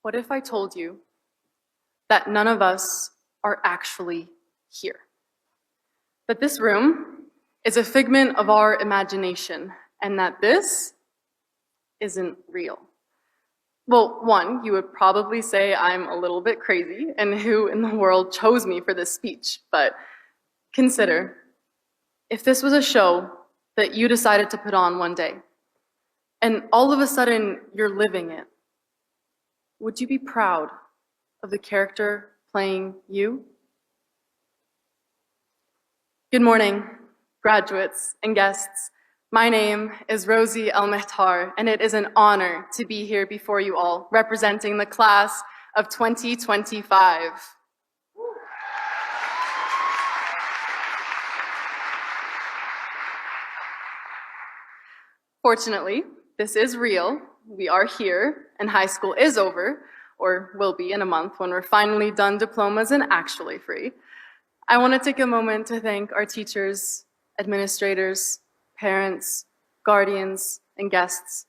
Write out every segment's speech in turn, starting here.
What if I told you that none of us are actually here? That this room is a figment of our imagination, and that this isn't real? Well, one, you would probably say I'm a little bit crazy, and who in the world chose me for this speech? But consider, if this was a show that you decided to put on one day, and all of a sudden you're living it, would you be proud of the character playing you? Good morning, graduates and guests. My name is Rosie El Mehtar, and it is an honor to be here before you all, representing the class of 2025. Fortunately, this is real. We are here, and high school is over, or will be in a month when we're finally done diplomas and actually free. I want to take a moment to thank our teachers, administrators, parents, guardians, and guests.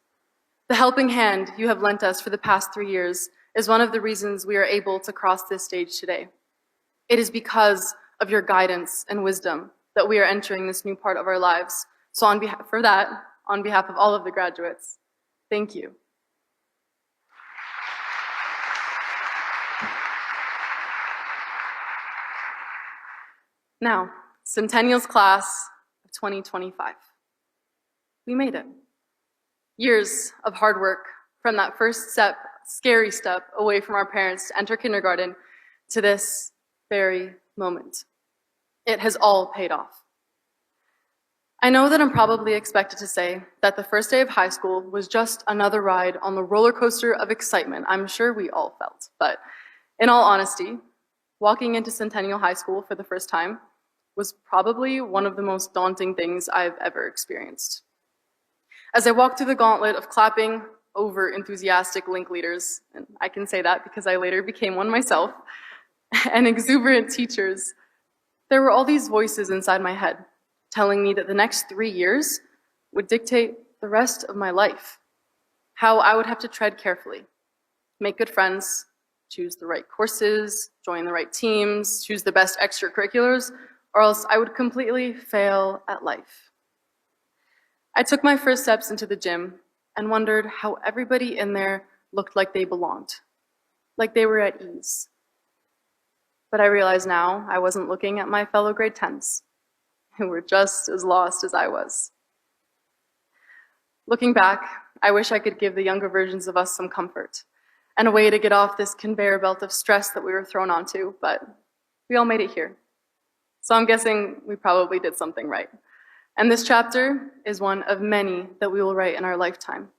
The helping hand you have lent us for the past 3 years is one of the reasons we are able to cross this stage today. It is because of your guidance and wisdom that we are entering this new part of our lives. So on behalf of all of the graduates, thank you. Now, Centennial's class of 2025. We made it. Years of hard work, from that first step, scary step, away from our parents to enter kindergarten, to this very moment. It has all paid off. I know that I'm probably expected to say that the first day of high school was just another ride on the roller coaster of excitement I'm sure we all felt. But in all honesty, walking into Centennial High School for the first time was probably one of the most daunting things I've ever experienced. As I walked through the gauntlet of clapping over enthusiastic link leaders, and I can say that because I later became one myself, and exuberant teachers, there were all these voices inside my head telling me that the next 3 years would dictate the rest of my life, how I would have to tread carefully, make good friends, choose the right courses, join the right teams, choose the best extracurriculars, or else I would completely fail at life. I took my first steps into the gym and wondered how everybody in there looked like they belonged, like they were at ease. But I realize now I wasn't looking at my fellow grade 10s, who were just as lost as I was. Looking back, I wish I could give the younger versions of us some comfort and a way to get off this conveyor belt of stress that we were thrown onto, but we all made it here. So I'm guessing we probably did something right. And this chapter is one of many that we will write in our lifetime.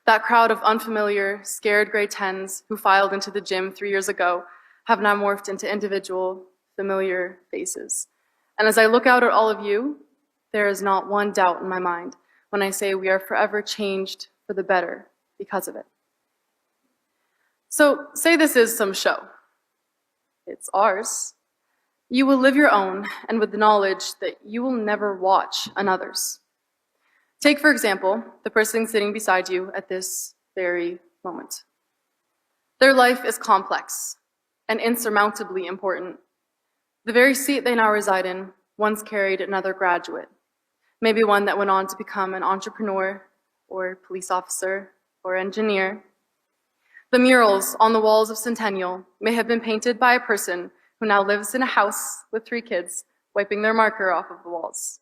That crowd of unfamiliar, scared grade 10s who filed into the gym 3 years ago have now morphed into individual, familiar faces. And as I look out at all of you, there is not one doubt in my mind when I say we are forever changed for the better because of it. So say this is some show. It's ours. You will live your own, and with the knowledge that you will never watch another's. Take, for example, the person sitting beside you at this very moment. Their life is complex and insurmountably important. The very seat they now reside in once carried another graduate, maybe one that went on to become an entrepreneur or police officer or engineer. The murals on the walls of Centennial may have been painted by a person who now lives in a house with 3 kids, wiping their marker off of the walls.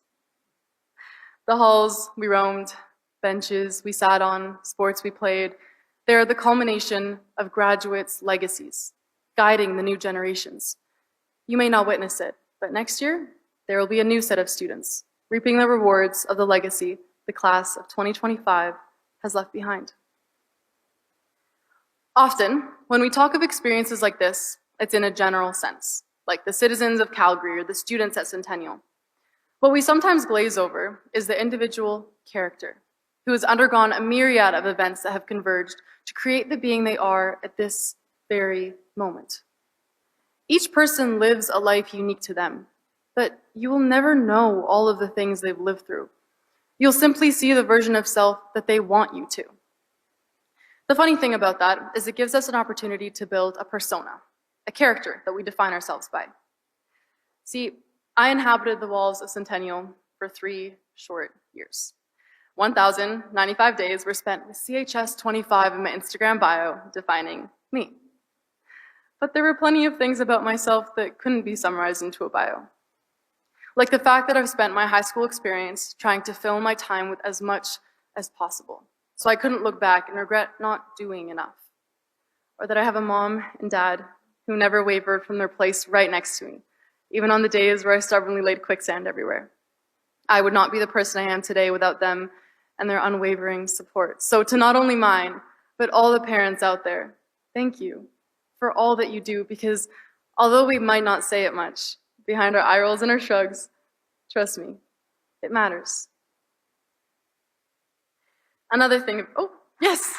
The halls we roamed, benches we sat on, sports we played, they are the culmination of graduates' legacies, guiding the new generations. You may not witness it, but next year, there will be a new set of students, reaping the rewards of the legacy the class of 2025 has left behind. Often, when we talk of experiences like this, it's in a general sense, like the citizens of Calgary or the students at Centennial. What we sometimes glaze over is the individual character who has undergone a myriad of events that have converged to create the being they are at this very moment. Each person lives a life unique to them, but you will never know all of the things they've lived through. You'll simply see the version of self that they want you to. The funny thing about that is it gives us an opportunity to build a persona, a character that we define ourselves by. See, I inhabited the walls of Centennial for 3 short years. 1,095 days were spent with CHS25 in my Instagram bio defining me. But there were plenty of things about myself that couldn't be summarized into a bio. Like the fact that I've spent my high school experience trying to fill my time with as much as possible, so I couldn't look back and regret not doing enough. Or that I have a mom and dad who never wavered from their place right next to me, even on the days where I stubbornly laid quicksand everywhere. I would not be the person I am today without them and their unwavering support. So to not only mine, but all the parents out there, thank you for all that you do, because although we might not say it much, behind our eye rolls and our shrugs, trust me, it matters. Another thing, oh, yes.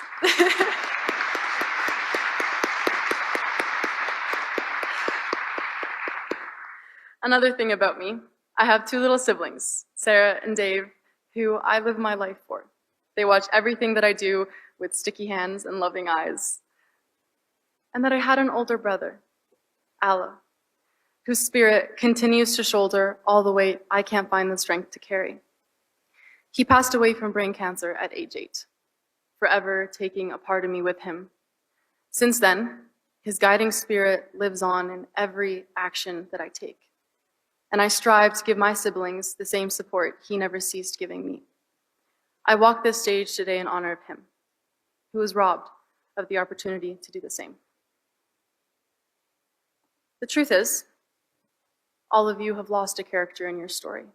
Another thing about me, I have 2 little siblings, Sarah and Dave, who I live my life for. They watch everything that I do with sticky hands and loving eyes. And that I had an older brother, Allah, whose spirit continues to shoulder all the weight I can't find the strength to carry. He passed away from brain cancer at age 8, forever taking a part of me with him. Since then, his guiding spirit lives on in every action that I take. And I strive to give my siblings the same support he never ceased giving me. I walk this stage today in honor of him, who was robbed of the opportunity to do the same. The truth is, all of you have lost a character in your story,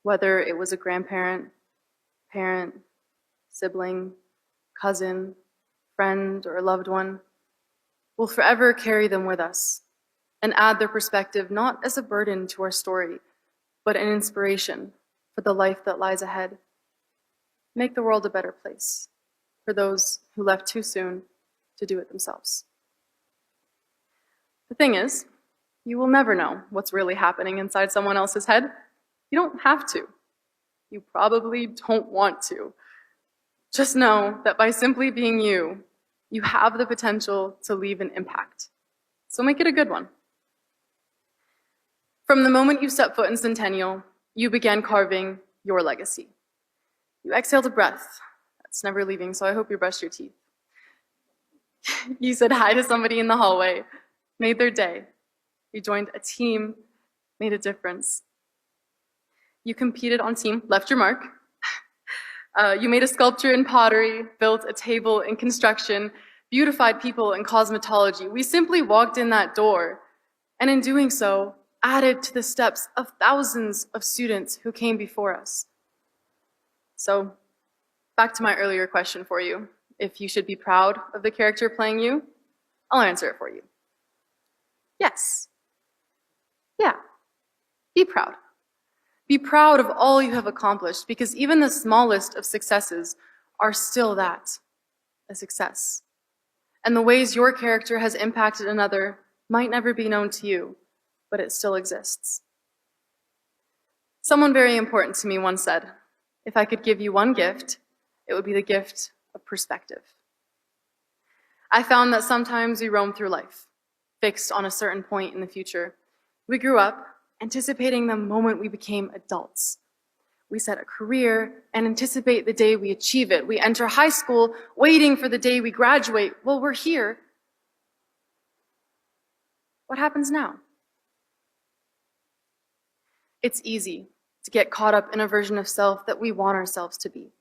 whether it was a grandparent, parent, sibling, cousin, friend, or a loved one. We'll forever carry them with us and add their perspective not as a burden to our story, but an inspiration for the life that lies ahead. Make the world a better place for those who left too soon to do it themselves. The thing is, you will never know what's really happening inside someone else's head. You don't have to. You probably don't want to. Just know that by simply being you, you have the potential to leave an impact. So make it a good one. From the moment you set foot in Centennial, you began carving your legacy. You exhaled a breath. That's never leaving, so I hope you brushed your teeth. You said hi to somebody in the hallway, made their day. You joined a team, made a difference. You competed on team, left your mark. You made a sculpture in pottery, built a table in construction, beautified people in cosmetology. We simply walked in that door, and in doing so, added to the steps of thousands of students who came before us. So, back to my earlier question for you. If you should be proud of the character playing you, I'll answer it for you. Yes. Yeah. Be proud. Be proud of all you have accomplished, because even the smallest of successes are still that, a success. And the ways your character has impacted another might never be known to you, but it still exists. Someone very important to me once said, if I could give you one gift, it would be the gift of perspective. I found that sometimes we roam through life, fixed on a certain point in the future. We grew up anticipating the moment we became adults. We set a career and anticipate the day we achieve it. We enter high school waiting for the day we graduate. Well, we're here. What happens now? It's easy to get caught up in a version of self that we want ourselves to be,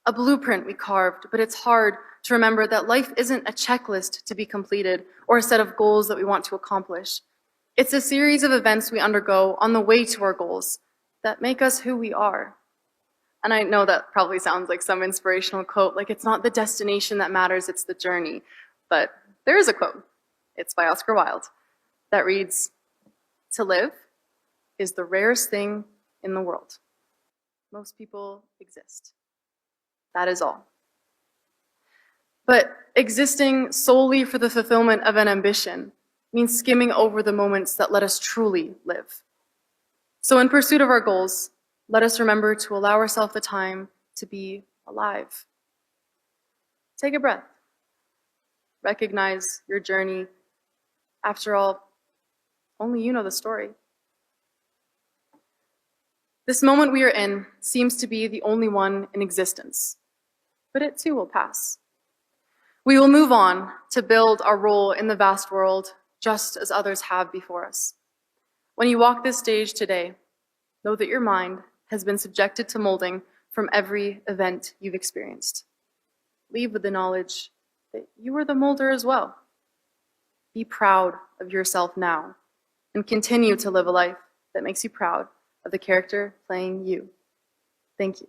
a blueprint we carved, but it's hard to remember that life isn't a checklist to be completed or a set of goals that we want to accomplish. It's a series of events we undergo on the way to our goals that make us who we are. And I know that probably sounds like some inspirational quote, like it's not the destination that matters, it's the journey. But there is a quote, it's by Oscar Wilde, that reads, "To live is the rarest thing in the world. Most people exist. That is all." But existing solely for the fulfillment of an ambition means skimming over the moments that let us truly live. So in pursuit of our goals, let us remember to allow ourselves the time to be alive. Take a breath. recognize your journey. After all, only you know the story. This moment we are in seems to be the only one in existence, but it too will pass. We will move on to build our role in the vast world just as others have before us. When you walk this stage today, know that your mind has been subjected to molding from every event you've experienced. Leave with the knowledge that you are the molder as well. Be proud of yourself now and continue to live a life that makes you proud of the character playing you. Thank you.